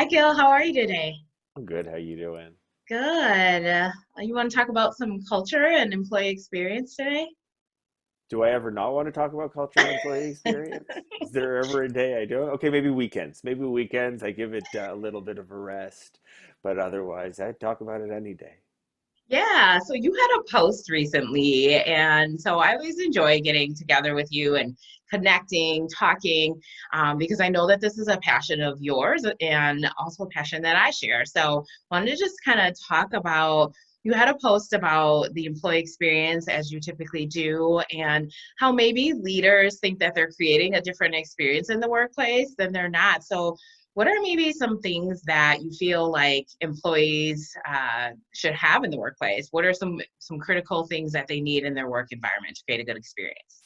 Hi, Gil. How are you today? I'm good. How you doing? Good. You want to talk about some culture and employee experience today? Do I ever not want to talk about culture and employee experience? Is there ever a day I don't? Okay, maybe weekends. Maybe weekends I give it a little bit of a rest, but otherwise I talk about it any day. Yeah, so you had a post recently, and so I always enjoy getting together with you and connecting, talking, because I know that this is a passion of yours and also a passion that I share. So wanted to just kind of talk about you had a post about the employee experience as you typically do, and how maybe leaders think that they're creating a different experience in the workplace than they're not. So what are maybe some things that you feel like employees should have in the workplace? What are some critical things that they need in their work environment to create a good experience?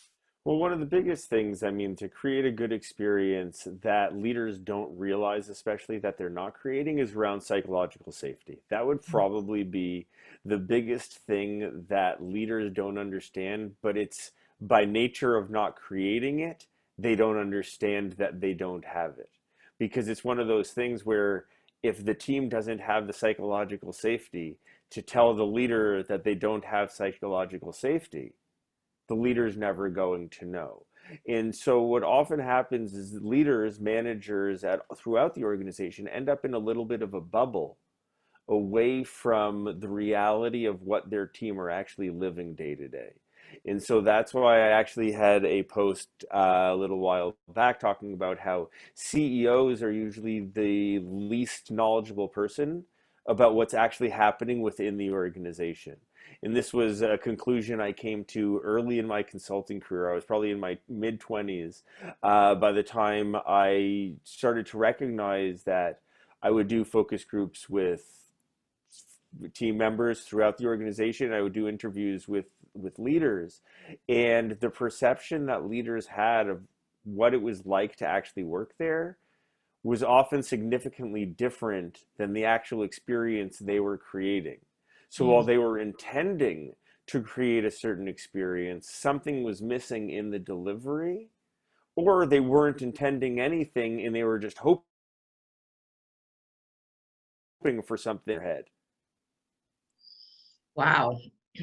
Well, one of the biggest things, to create a good experience that leaders don't realize, especially that they're not creating, is around psychological safety. That would probably be the biggest thing that leaders don't understand, but it's by nature of not creating it, they don't understand that they don't have it. Because it's one of those things where if the team doesn't have the psychological safety to tell the leader that they don't have psychological safety, the leader's never going to know. And so what often happens is leaders, managers throughout the organization end up in a little bit of a bubble away from the reality of what their team are actually living day to day. And so that's why I actually had a post a little while back talking about how CEOs are usually the least knowledgeable person about what's actually happening within the organization. And this was a conclusion I came to early in my consulting career. I was probably in my mid 20s by the time I started to recognize that I would do focus groups with team members throughout the organization. I would do interviews with leaders, and the perception that leaders had of what it was like to actually work there was often significantly different than the actual experience they were creating. So while Mm. they were intending to create a certain experience, something was missing in the delivery, or they weren't intending anything and they were just hoping for something ahead. Wow,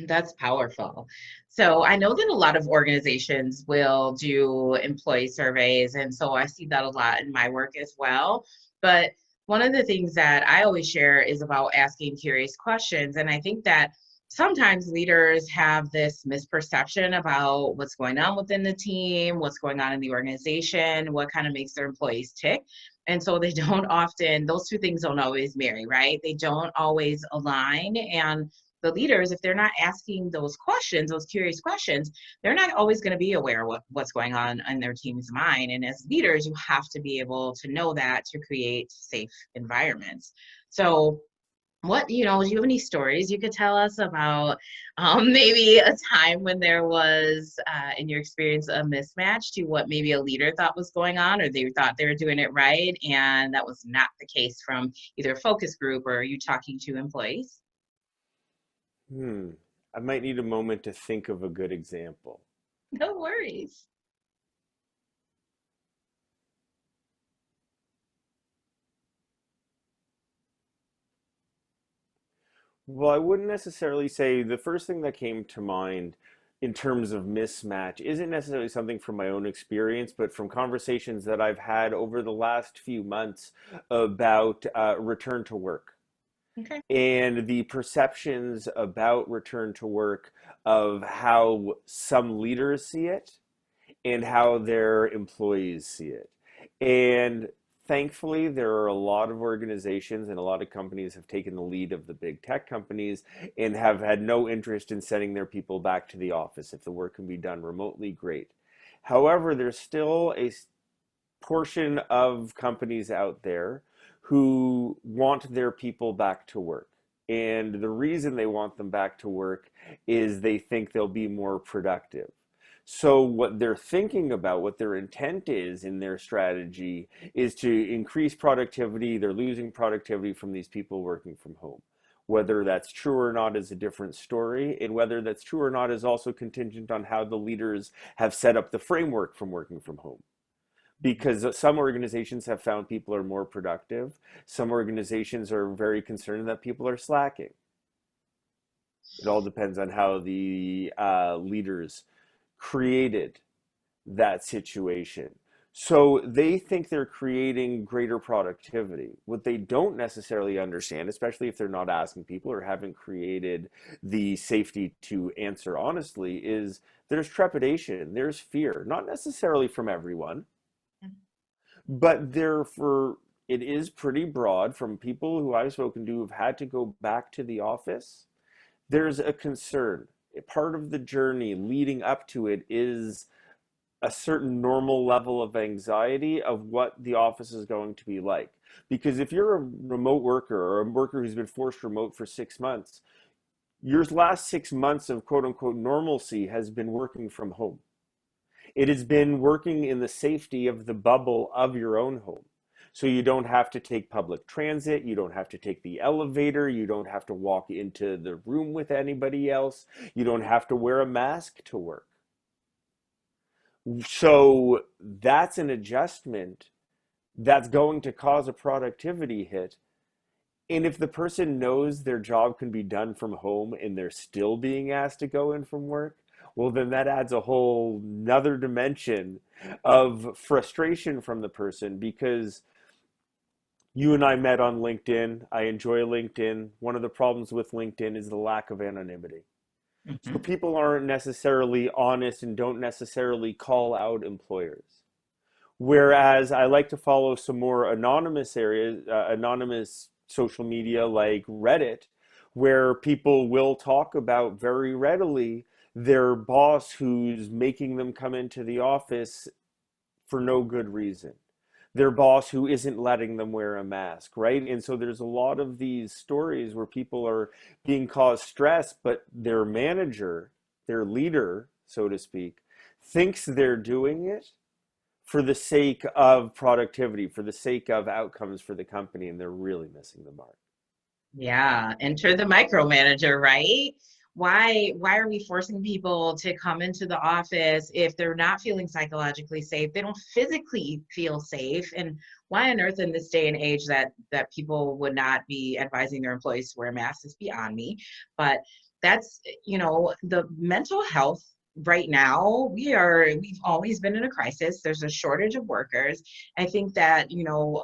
that's powerful. So I know that a lot of organizations will do employee surveys, and so I see that a lot in my work as well. But one of the things that I always share is about asking curious questions. And I think that sometimes leaders have this misperception about what's going on within the team, what's going on in the organization, what kind of makes their employees tick. And so they don't often, those two things don't always marry, right? They don't always align. And the leaders, if they're not asking those questions, those curious questions, they're not always going to be aware of what's going on in their team's mind. And as leaders, you have to be able to know that to create safe environments. So, do you have any stories you could tell us about maybe a time when there was, in your experience, a mismatch to what maybe a leader thought was going on, or they thought they were doing it right, and that was not the case from either a focus group or you talking to employees? Hmm. I might need a moment to think of a good example. No worries. Well, I wouldn't necessarily say the first thing that came to mind in terms of mismatch isn't necessarily something from my own experience, but from conversations that I've had over the last few months about return to work Okay. and the perceptions about return to work of how some leaders see it and how their employees see it. And thankfully, there are a lot of organizations and a lot of companies have taken the lead of the big tech companies and have had no interest in sending their people back to the office. If the work can be done remotely, great. However, there's still a portion of companies out there who want their people back to work. And the reason they want them back to work is they think they'll be more productive. So, what they're thinking about, what their intent is in their strategy, is to increase productivity. They're losing productivity from these people working from home. Whether that's true or not is a different story. And whether that's true or not is also contingent on how the leaders have set up the framework from working from home. because some organizations have found people are more productive. Some organizations are very concerned that people are slacking. It all depends on how the leaders created that situation. So they think they're creating greater productivity. What they don't necessarily understand, especially if they're not asking people or haven't created the safety to answer honestly, is there's trepidation, there's fear, not necessarily from everyone, but therefore it is pretty broad from people who I've spoken to who've had to go back to the office. There's a concern. Part of the journey leading up to it is a certain normal level of anxiety of what the office is going to be like. Because if you're a remote worker or a worker who's been forced remote for 6 months, your last 6 months of quote unquote normalcy has been working from home. It has been working in the safety of the bubble of your own home. So you don't have to take public transit, you don't have to take the elevator, you don't have to walk into the room with anybody else, you don't have to wear a mask to work. So that's an adjustment that's going to cause a productivity hit. And if the person knows their job can be done from home and they're still being asked to go in from work, well, then that adds a whole nother dimension of frustration from the person because you and I met on LinkedIn. I enjoy LinkedIn. One of the problems with LinkedIn is the lack of anonymity. So Mhm. people aren't necessarily honest and don't necessarily call out employers. Whereas I like to follow some more anonymous areas, anonymous social media like Reddit, where people will talk about very readily their boss who's making them come into the office for no good reason, their boss who isn't letting them wear a mask, right? And so there's a lot of these stories where people are being caused stress, but their manager, their leader, so to speak, thinks they're doing it for the sake of productivity, for the sake of outcomes for the company, and they're really missing the mark. Yeah, enter the micromanager, right? Why are we forcing people to come into the office if they're not feeling psychologically safe? They don't physically feel safe. And why on earth in this day and age that people would not be advising their employees to wear masks is beyond me. But that's, the mental health right now, we've always been in a crisis. There's a shortage of workers. I think that,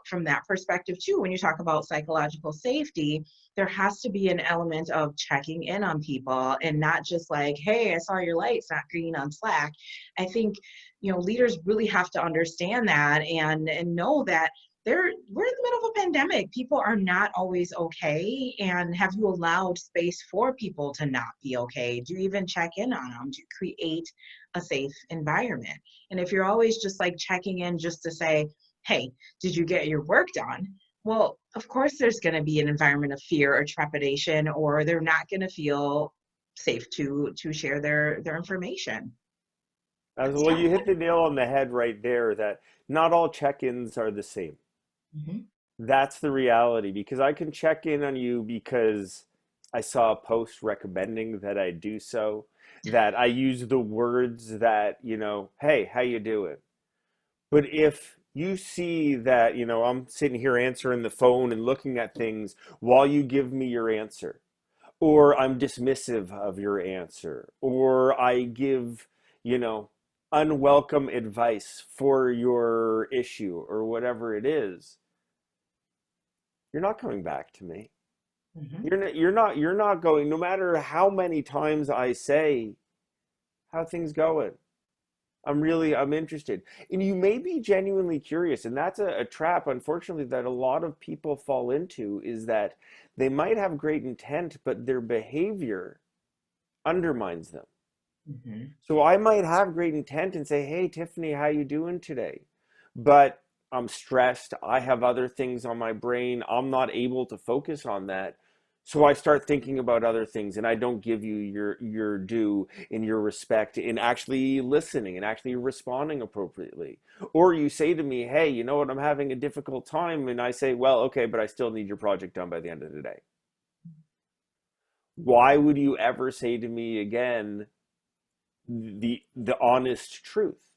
from that perspective too, when you talk about psychological safety, there has to be an element of checking in on people and not just like, hey, I saw your light's not green on Slack. I think, leaders really have to understand that and know that we're in the middle of a pandemic. People are not always okay. And have you allowed space for people to not be okay? Do you even check in on them to create a safe environment? And if you're always just like checking in just to say, hey, did you get your work done? Well, of course, there's going to be an environment of fear or trepidation, or they're not going to feel safe to share their information. That's Well, tough. you hit the nail on the head right there that not all check-ins are the same. Mhm. That's the reality because I can check in on you because I saw a post recommending that I do so, that I use the words that, hey, how you doing? But if you see that, I'm sitting here answering the phone and looking at things while you give me your answer, or I'm dismissive of your answer, or I give, you know, unwelcome advice for your issue or whatever it is, you're not coming back to me. Mhm. You're not going, no matter how many times I say, how things going? I'm interested. And you may be genuinely curious, and that's a trap, unfortunately, that a lot of people fall into is that they might have great intent, but their behavior undermines them. Mhm. So I might have great intent and say, "Hey, Tiffany, how you doing today?" But I'm stressed. I have other things on my brain. I'm not able to focus on that. So I start thinking about other things and I don't give you your due and your respect in actually listening and actually responding appropriately. Or you say to me, "Hey, you know what? I'm having a difficult time." And I say, "Well, okay, but I still need your project done by the end of the day." Why would you ever say to me again the honest truth?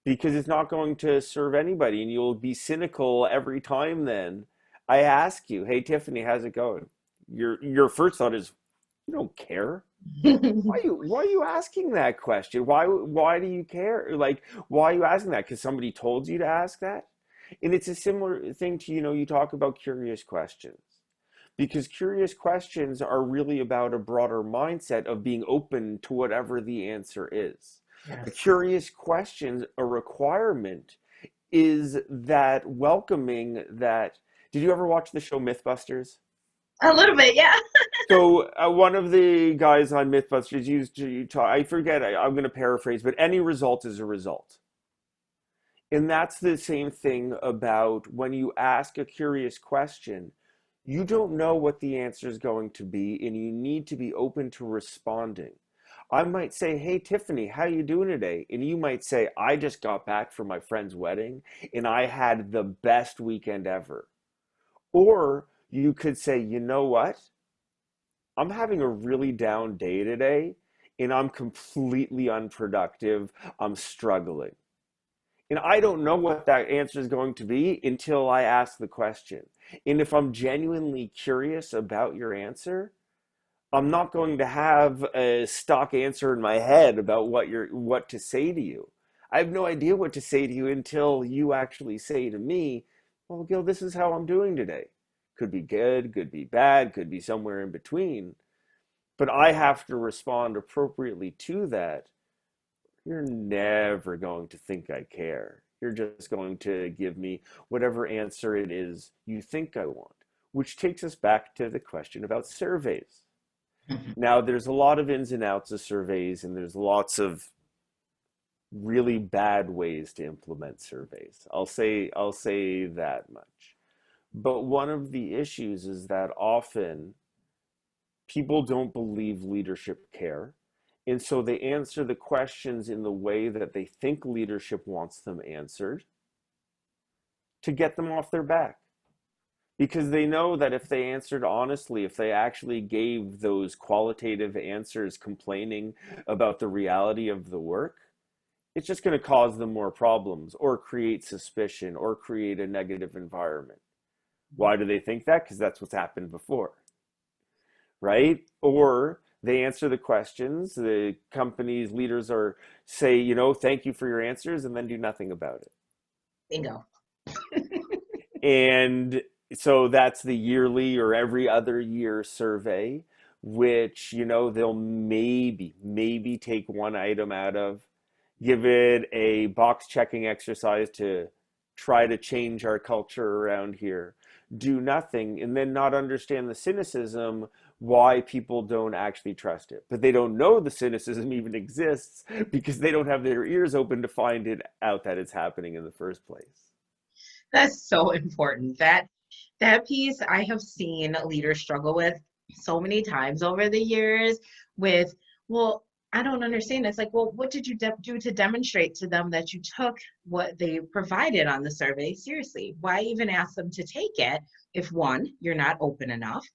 because it's not going to serve anybody, and you'll be cynical every time then I ask you, "Hey Tiffany, how's it going?" Your first thought is, "You don't care." Why are you asking that question? Why do you care? Like, why are you asking that? Because somebody told you to ask that? And it's a similar thing to, you talk about curious questions. Because curious questions are really about a broader mindset of being open to whatever the answer is. A Yes. curious question, a requirement, is that welcoming that. Did you ever watch the show Mythbusters? A little bit, yeah. So one of the guys on Mythbusters used to talk. I forget. I'm going to paraphrase, but any result is a result, and that's the same thing about when you ask a curious question. You don't know what the answer is going to be, and you need to be open to responding. I might say, "Hey Tiffany, how you doing today?" And you might say, "I just got back from my friend's wedding, and I had the best weekend ever." Or you could say, "You know what? I'm having a really down day today and I'm completely unproductive. I'm struggling." And I don't know what that answer is going to be until I ask the question. And if I'm genuinely curious about your answer, I'm not going to have a stock answer in my head about what to say to you. I have no idea what to say to you until you actually say to me, "Well, Gil, this is how I'm doing today." Could be good, could be bad, could be somewhere in between, but I have to respond appropriately to that. You're never going to think I care. You're just going to give me whatever answer it is you think I want, which takes us back to the question about surveys. Now, there's a lot of ins and outs of surveys, and there's lots of really bad ways to implement surveys. I'll say that much. But one of the issues is that often people don't believe leadership care. And so they answer the questions in the way that they think leadership wants them answered to get them off their back. Because they know that if they answered honestly, if they actually gave those qualitative answers complaining about the reality of the work, it's just going to cause them more problems or create suspicion or create a negative environment. Why do they think that? Because that's what's happened before, right? Or they answer the questions, the company's leaders are say, "Thank you for your answers," and then do nothing about it. Bingo. And so that's the yearly or every other year survey, which, they'll maybe take one item out of, give it a box checking exercise to try to change our culture around here, do nothing, and then not understand the cynicism why people don't actually trust it. But they don't know the cynicism even exists because they don't have their ears open to find it out that it's happening in the first place. That's so important. That piece I have seen leaders struggle with so many times over the years with, well, I don't understand. It's like, well, what did you do to demonstrate to them that you took what they provided on the survey seriously? Why even ask them to take it if one, you're not open enough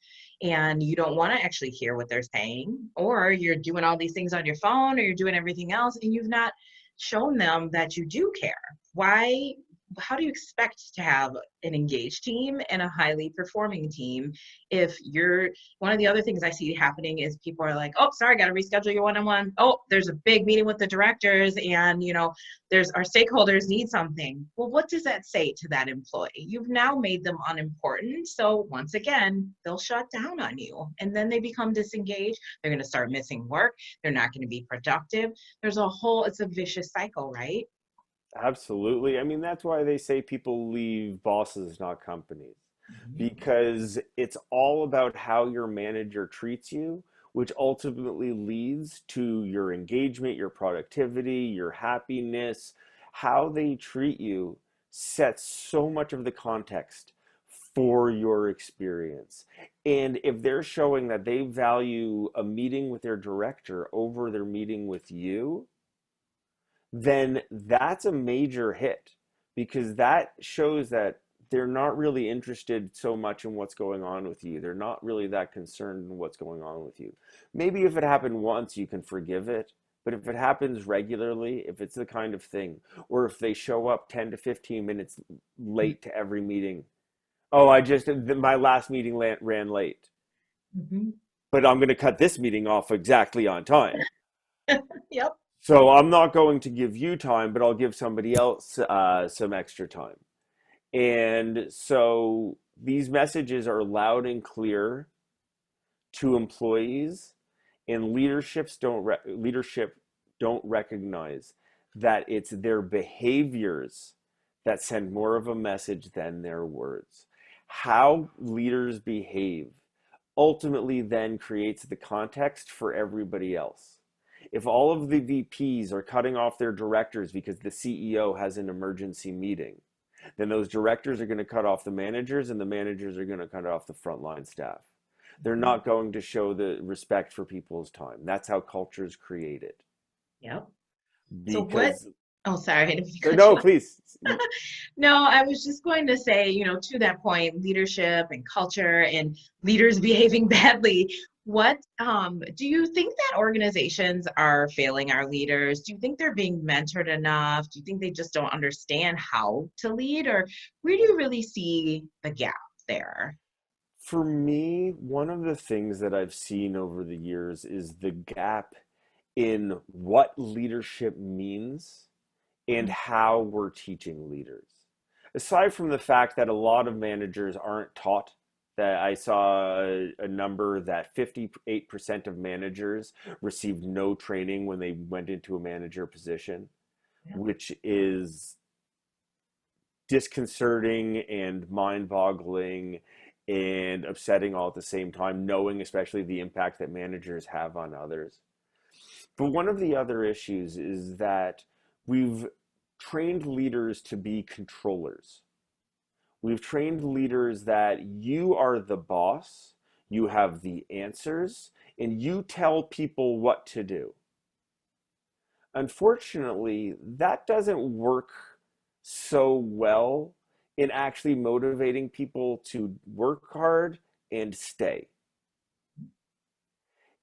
and you don't want to actually hear what they're saying, or you're doing all these things on your phone or you're doing everything else and you've not shown them that you do care? Why how do you expect to have an engaged team and a highly performing team if you're one of the other things I see happening is people are like, oh, sorry, got to reschedule your one-on-one. Oh, there's a big meeting with the directors and there's our stakeholders need something. Well, what does that say to that employee? You've now made them unimportant, so once again they'll shut down on you and then they become disengaged. They're going to start missing work. They're not going to be productive. It's a vicious cycle, right? Absolutely. I mean, that's why they say people leave bosses, not companies, Mhm. because it's all about how your manager treats you, which ultimately leads to your engagement, your productivity, your happiness. How they treat you sets so much of the context for your experience. And if they're showing that they value a meeting with their director over their meeting with you, then that's a major hit because that shows that they're not really interested so much in what's going on with you. They're not really that concerned in what's going on with you. Maybe if it happened once, you can forgive it, But if it happens regularly, if it's the kind of thing, or if they show up 10 to 15 minutes late to every meeting, oh, my last meeting ran late, Mm-hmm. but I'm going to cut this meeting off exactly on time. Yep. So I'm not going to give you time, but I'll give somebody else some extra time. And so these messages are loud and clear to employees, and leadership don't recognize that it's their behaviors that send more of a message than their words. How leaders behave ultimately then creates the context for everybody else. If all of the VPs are cutting off their directors because the CEO has an emergency meeting, then those directors are going to cut off the managers, and the managers are going to cut off the frontline staff. They're Mhm. not going to show the respect for people's time. That's how culture is created. Yep. So what? Because, Oh, sorry, I didn't mean to cut no, you off. please. No, I was just going to say, to that point, leadership and culture and leaders behaving badly. What do you think that organizations are failing our leaders? Do you think they're being mentored enough? Do you think they just don't understand how to lead? Or where do you really see the gap there? For me, one of the things that I've seen over the years is the gap in what leadership means and how we're teaching leaders. Aside from the fact that a lot of managers aren't taught, that I saw a number that 58% of managers received no training when they went into a manager position, Yeah. which is disconcerting and mind-boggling and upsetting all at the same time, knowing especially the impact that managers have on others. But one of the other issues is that we've trained leaders to be controllers. We've trained leaders that you are the boss, you have the answers, and you tell people what to do. Unfortunately, that doesn't work so well in actually motivating people to work hard and stay.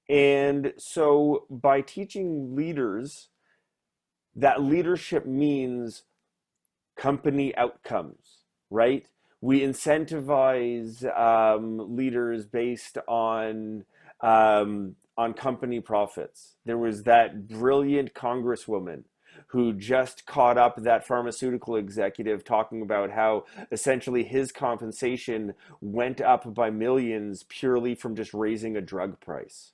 And so by teaching leaders that leadership means company outcomes, right? We incentivize leaders based on company profits. There was that brilliant congresswoman who just caught up that pharmaceutical executive talking about how essentially his compensation went up by millions purely from just raising a drug price.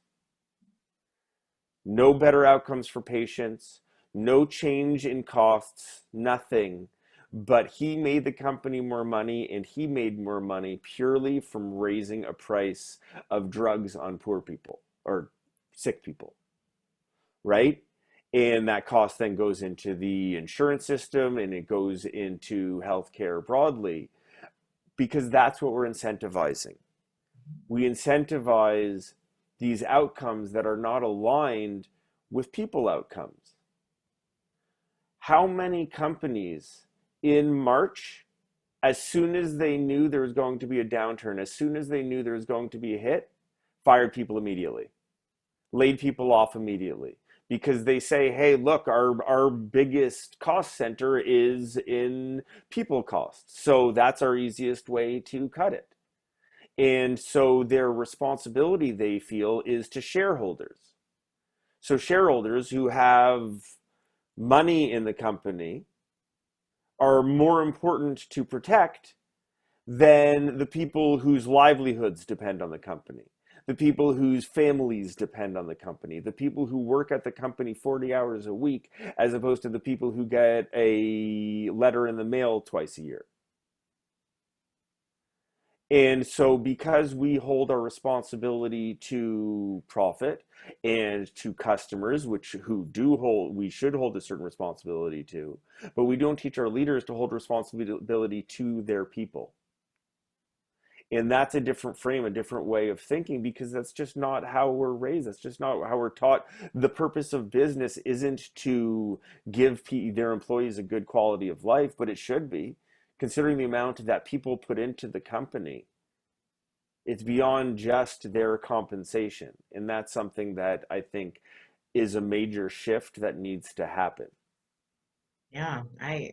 No better outcomes for patients, no change in costs, nothing. But he made the company more money, and he made more money purely from raising a price of drugs on poor people or sick people, right? And that cost then goes into the insurance system and it goes into healthcare broadly because that's what we're incentivizing. We incentivize these outcomes that are not aligned with people outcomes. How many companies in March, as soon as they knew there was going to be a downturn, as soon as they knew there was going to be a hit, fired people immediately, laid people off immediately? Because they say, hey, look, our biggest cost center is in people costs. So that's our easiest way to cut it. And so their responsibility, they feel, is to shareholders. So shareholders who have money in the company are more important to protect than the people whose livelihoods depend on the company, the people whose families depend on the company, the people who work at the company 40 hours a week, as opposed to the people who get a letter in the mail twice a year. And so, because we hold our responsibility to profit and to customers, which who do hold, we should hold a certain responsibility to, but we don't teach our leaders to hold responsibility to their people. And that's a different frame, a different way of thinking, because that's just not how we're raised. That's just not how we're taught. The purpose of business isn't to give their employees a good quality of life, but it should be, considering the amount that people put into the company. It's beyond just their compensation. And that's something that I think is a major shift that needs to happen. Yeah, I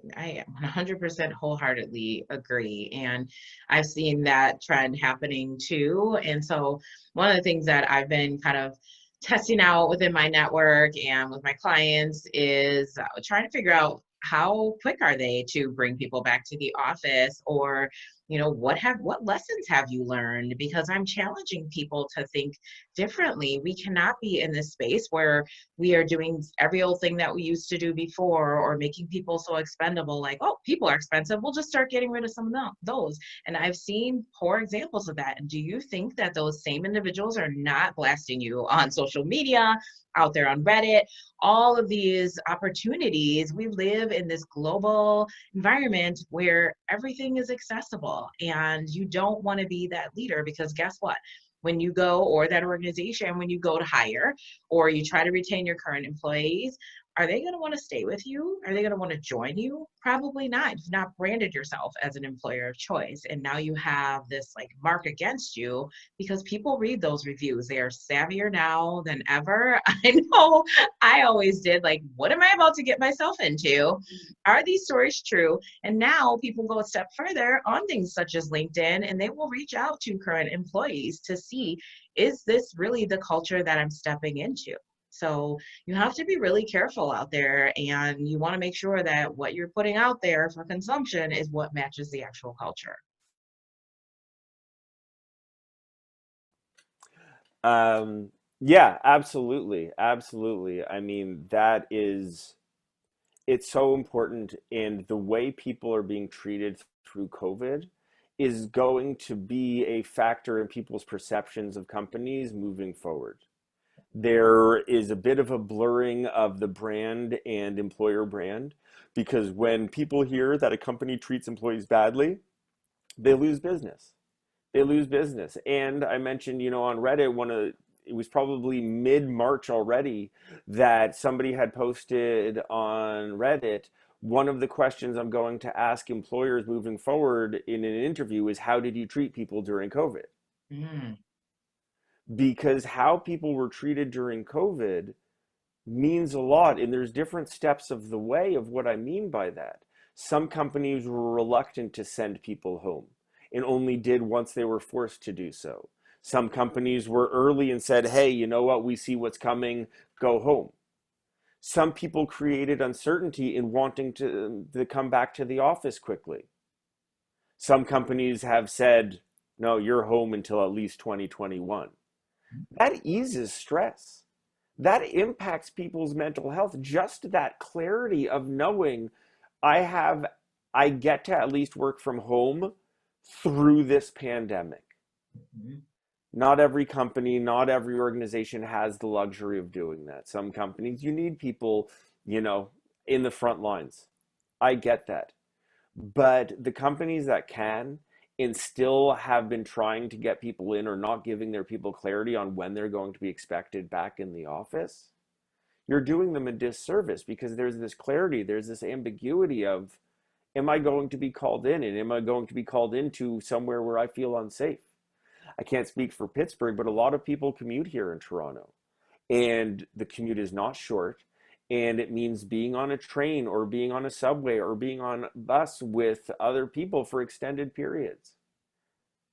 100% wholeheartedly agree. And I've seen that trend happening too. And so one of the things that I've been kind of testing out within my network and with my clients is trying to figure out how quick are they to bring people back to the office, or what lessons have you learned, because I'm challenging people to think differently. We cannot be in this space where we are doing every old thing that we used to do before, or making people so expendable, like, oh, people are expensive, we'll just start getting rid of some of those. And I've seen poor examples of that. And do you think that those same individuals are not blasting you on social media, out there on Reddit, all of these opportunities? We live in this global environment where everything is accessible, and you don't want to be that leader, because guess what? When you go, or that organization, when you go to hire or you try to retain your current employees, are they going to want to stay with you? Are they going to want to join you? Probably not. You've not branded yourself as an employer of choice. And now you have this like mark against you, because people read those reviews. They are savvier now than ever. I know I always did, like, what am I about to get myself into? Are these stories true? And now people go a step further on things such as LinkedIn, and they will reach out to current employees to see, is this really the culture that I'm stepping into? So you have to be really careful out there, and you want to make sure that what you're putting out there for consumption is what matches the actual culture. Um, yeah, absolutely. Absolutely. I mean, it's so important. And the way people are being treated through COVID is going to be a factor in people's perceptions of companies moving forward. There is a bit of a blurring of the brand and employer brand, because when people hear that a company treats employees badly, they lose business. They lose business. And I mentioned, on Reddit, it was probably mid-March already that somebody had posted on Reddit, one of the questions I'm going to ask employers moving forward in an interview is, how did you treat people during COVID? Mm, Because how people were treated during COVID means a lot. And there's different steps of the way of what I mean by that. Some companies were reluctant to send people home and only did once they were forced to do so. Some companies were early and said, hey, you know what? We see what's coming, go home. Some people created uncertainty in wanting to come back to the office quickly. Some companies have said, no, you're home until at least 2021. That eases stress. That impacts people's mental health. Just that clarity of knowing I have, I get to at least work from home through this pandemic. mhm. Not every company, not every organization has the luxury of doing that. Some companies, you need people, you know, in the front lines. I get that. But the companies that can and still have been trying to get people in, or not giving their people clarity on when they're going to be expected back in the office, you're doing them a disservice, because there's this clarity, there's this ambiguity of, am I going to be called in, and am I going to be called into somewhere where I feel unsafe? I can't speak for Pittsburgh, but a lot of people commute here in Toronto, and the commute is not short. And it means being on a train or being on a subway or being on a bus with other people for extended periods.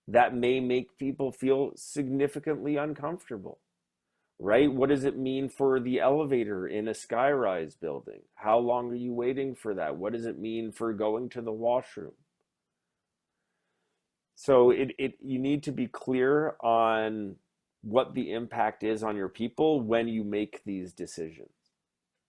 That may make people feel significantly uncomfortable, right? What does it mean for the elevator in a skyrise building? How long are you waiting for that? What does it mean for going to the washroom? So you need to be clear on what the impact is on your people when you make these decisions.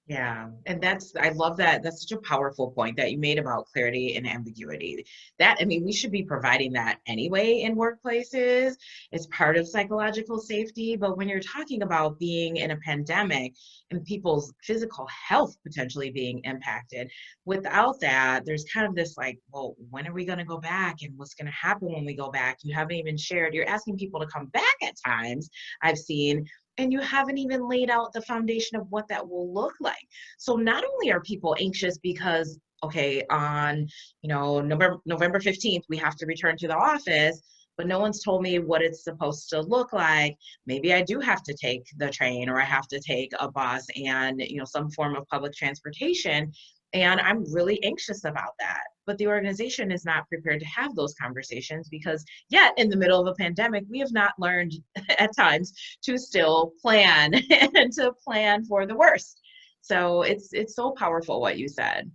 Yeah, and I love that. That's such a powerful point that you made about clarity and ambiguity. That, I mean, we should be providing that anyway in workplaces. It's part of psychological safety. But when you're talking about being in a pandemic and people's physical health potentially being impacted, without that, there's kind of this like, well, when are we going to go back, and what's going to happen when we go back? You haven't even shared, you're asking people to come back at times, I've seen, and you haven't even laid out the foundation of what that will look like. So not only are people anxious because, okay, on November 15th we have to return to the office, but no one's told me what it's supposed to look like. Maybe I do have to take the train, or I have to take a bus and, some form of public transportation. And I'm really anxious about that. But the organization is not prepared to have those conversations, because yet in the middle of a pandemic, we have not learned at times to still plan and to plan for the worst. So it's so powerful what you said.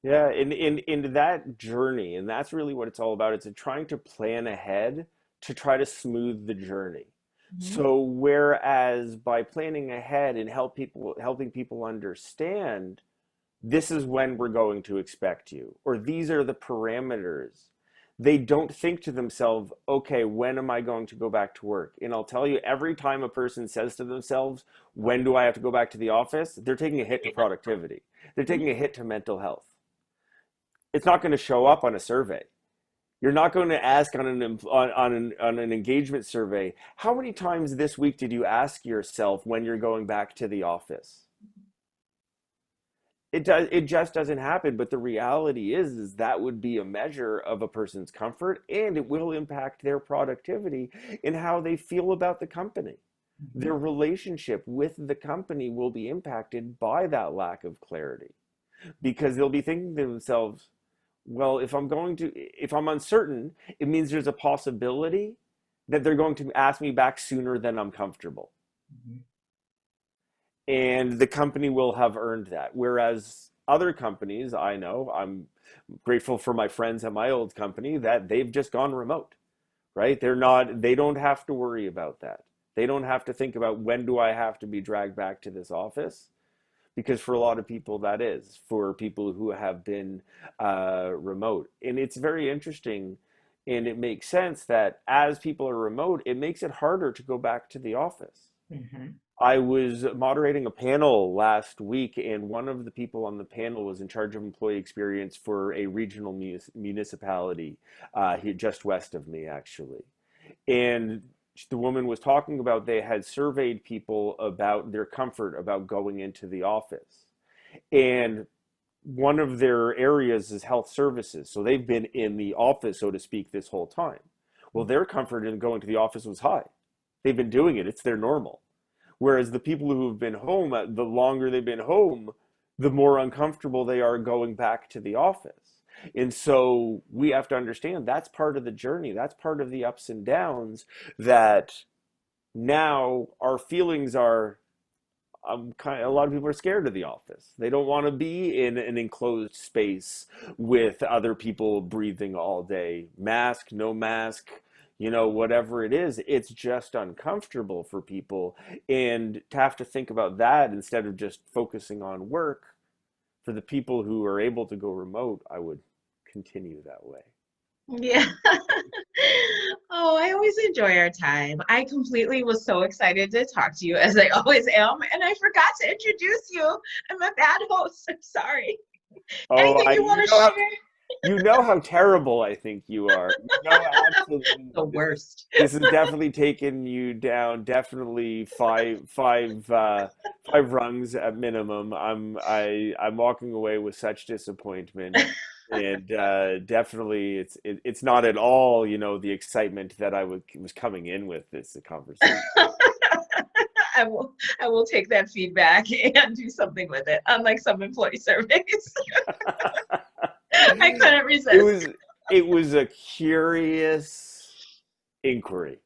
Yeah, in that journey, and that's really what it's all about. It's trying to plan ahead to try to smooth the journey. Mhm. So whereas by planning ahead and helping people understand, this is when we're going to expect you, or these are the parameters. They don't think to themselves, okay, when am I going to go back to work? And I'll tell you, every time a person says to themselves, when do I have to go back to the office? They're taking a hit to productivity. They're taking a hit to mental health. It's not going to show up on a survey. You're not going to ask on an engagement survey, how many times this week did you ask yourself when you're going back to the office? It just doesn't happen. But the reality is that would be a measure of a person's comfort, and it will impact their productivity and how they feel about the company. Mhm. Their relationship with the company will be impacted by that lack of clarity, because they'll be thinking to themselves, well, if I'm uncertain, it means there's a possibility that they're going to ask me back sooner than I'm comfortable. Mhm. And the company will have earned that. Whereas other companies, I know, I'm grateful for my friends at my old company that they've just gone remote, right? They don't have to worry about that. They don't have to think about, when do I have to be dragged back to this office? Because for a lot of people, that is for people who have been remote. And it's very interesting, and it makes sense that as people are remote, it makes it harder to go back to the office. Mhm. I was moderating a panel last week, and one of the people on the panel was in charge of employee experience for a regional municipality here just west of me, actually. And the woman was talking about, they had surveyed people about their comfort about going into the office. And one of their areas is health services. So they've been in the office, so to speak, this whole time. Well, their comfort in going to the office was high. They've been doing it, it's their normal. Whereas the people who have been home, the longer they've been home, the more uncomfortable they are going back to the office. And so we have to understand that's part of the journey. That's part of the ups and downs, that now our feelings are, a lot of people are scared of the office. They don't want to be in an enclosed space with other people breathing all day. Mask, no mask, whatever it is, it's just uncomfortable for people. And to have to think about that instead of just focusing on work, for the people who are able to go remote, I would continue that way. Yeah. Oh, I always enjoy our time. I completely was so excited to talk to you, as I always am, and I forgot to introduce you. I'm a bad host. I'm sorry. Oh, Anything you want to share? you know how terrible I think you are. Absolutely. The worst. This has definitely taken you down. Definitely five rungs at minimum. I'm walking away with such disappointment, and definitely it's not at all, the excitement that was coming in with this conversation. I will take that feedback and do something with it. Unlike some employee surveys, I couldn't It resist. was it was a curious inquiry.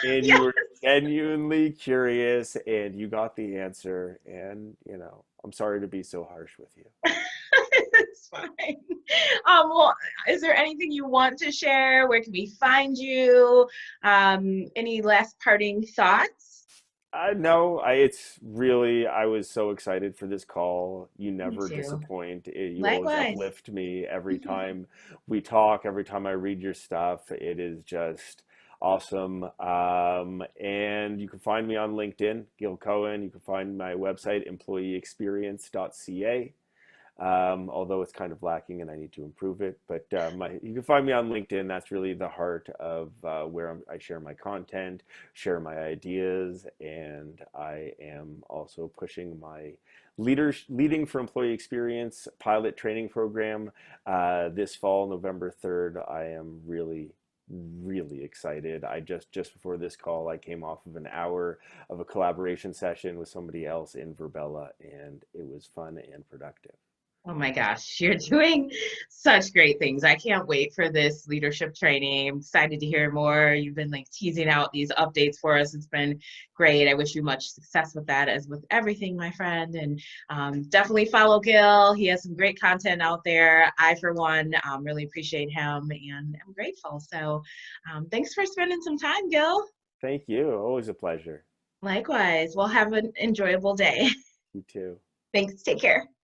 And Yeah, you were genuinely curious, and you got the answer. And, I'm sorry to be so harsh with you. it's fine. Well, is there anything you want to share? Where can we find you? Any last parting thoughts? No, it's really, I was so excited for this call. You Me never too. disappoint. You always Likewise. uplift me every time we talk, every time I read your stuff. It is just awesome. And you can find me on LinkedIn, Gil Cohen. You can find my website, employeeexperience.ca. Although it's kind of lacking and I need to improve it. But you can find me on LinkedIn. That's really the heart of where I share my content, share my ideas, and I am also pushing my Leading for Employee Experience pilot training program this fall, November 3rd. I am really really excited. Just before this call, I came off of an hour of a collaboration session with somebody else in Verbella, and it was fun and productive. Oh my gosh, you're doing such great things. I can't wait for this leadership training. I'm excited to hear more. You've been like teasing out these updates for us. It's been great. I wish you much success with that, as with everything, my friend. And definitely follow Gil. He has some great content out there. I, for one, really appreciate him and I'm grateful. So thanks for spending some time, Gil. Thank you. Always a pleasure. Likewise. Well, have an enjoyable day. You too. Thanks. Take care.